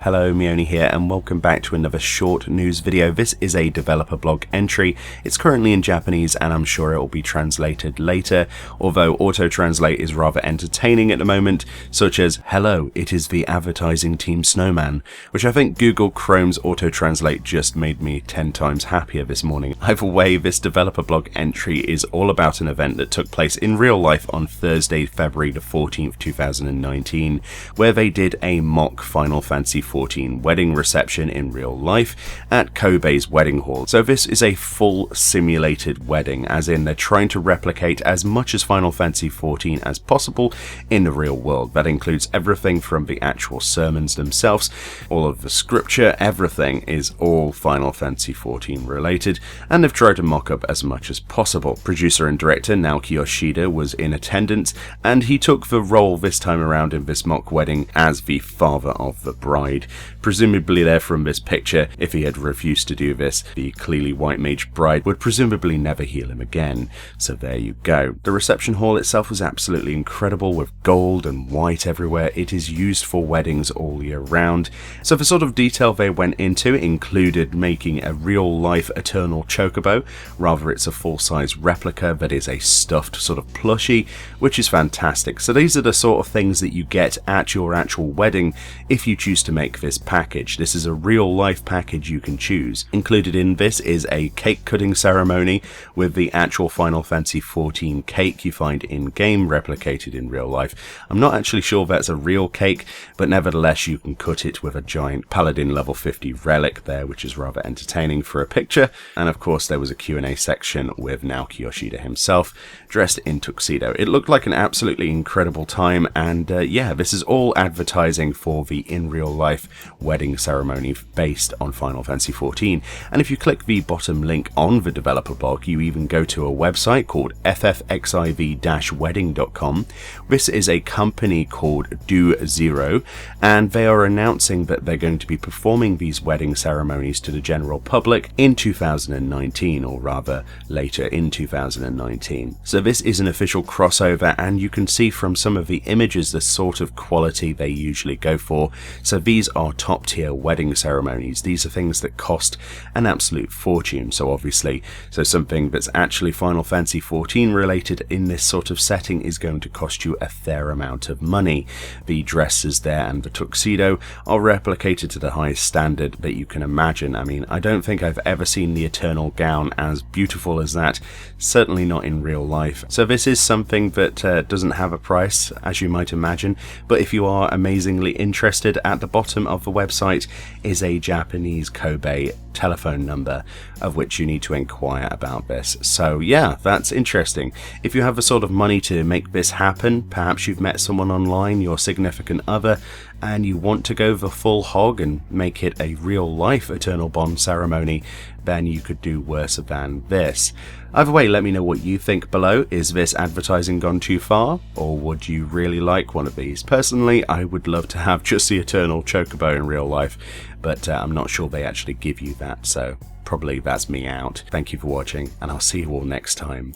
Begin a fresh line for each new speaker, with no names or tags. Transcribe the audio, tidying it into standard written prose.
Hello, Meoni here, and welcome back to another short news video. This is a developer blog entry. It's currently in Japanese and I'm sure it will be translated later, although auto-translate is rather entertaining at the moment, such as, "Hello, it is the advertising team Snowman," which I think Google Chrome's auto-translate just made me 10 times happier this morning. Either way, this developer blog entry is all about an event that took place in real life on Thursday, February the 14th, 2019, where they did a mock Final Fantasy XIV wedding reception in real life at Kobe's wedding hall. So this is a full simulated wedding, as in they're trying to replicate as much as Final Fantasy XIV as possible in the real world. That includes everything from the actual sermons themselves, all of the scripture, everything is all Final Fantasy XIV related, and they've tried to mock up as much as possible. Producer and director Naoki Yoshida was in attendance, and he took the role this time around in this mock wedding as the father of the bride. Presumably there from this picture, if he had refused to do this, the clearly white mage bride would presumably never heal him again. So there you go. The reception hall itself was absolutely incredible, with gold and white everywhere. It is used for weddings all year round. So the sort of detail they went into included making a real life eternal chocobo. Rather, it's a full-size replica that is a stuffed sort of plushie, which is fantastic. So these are the sort of things that you get at your actual wedding if you choose to make this package. This is a real life package you can choose. Included in this is a cake cutting ceremony with the actual Final Fantasy XIV cake you find in game replicated in real life. I'm not actually sure that's a real cake, but nevertheless you can cut it with a giant Paladin level 50 relic there, which is rather entertaining for a picture. And of course there was a Q&A section with Naoki Yoshida himself dressed in tuxedo. It looked like an absolutely incredible time, and yeah, this is all advertising for the in real life wedding ceremony based on Final Fantasy XIV. And if you click the bottom link on the developer blog, you even go to a website called FFXIV-wedding.com. This is a company called Do Zero, and they are announcing that they're going to be performing these wedding ceremonies to the general public in 2019, or rather later in 2019. So this is an official crossover, and you can see from some of the images the sort of quality they usually go for. So these are top tier wedding ceremonies. These are things that cost an absolute fortune. So something that's actually Final Fantasy XIV related in this sort of setting is going to cost you a fair amount of money. The dresses there and the tuxedo are replicated to the highest standard that you can imagine. I mean, I don't think I've ever seen the Eternal gown as beautiful as that, certainly not in real life. So this is something that doesn't have a price, as you might imagine, but if you are amazingly interested, at the bottom of the website is a Japanese Kobe telephone number of which you need to inquire about this. So yeah, that's interesting. If you have the sort of money to make this happen, perhaps you've met someone online, your significant other, and you want to go the full hog and make it a real life Eternal Bond ceremony, then you could do worse than this. Either way, let me know what you think below. Is this advertising gone too far, or would you really like one of these? Personally, I would love to have just the Eternal Chocobo in real life, but I'm not sure they actually give you that, so probably that's me out. Thank you for watching, and I'll see you all next time.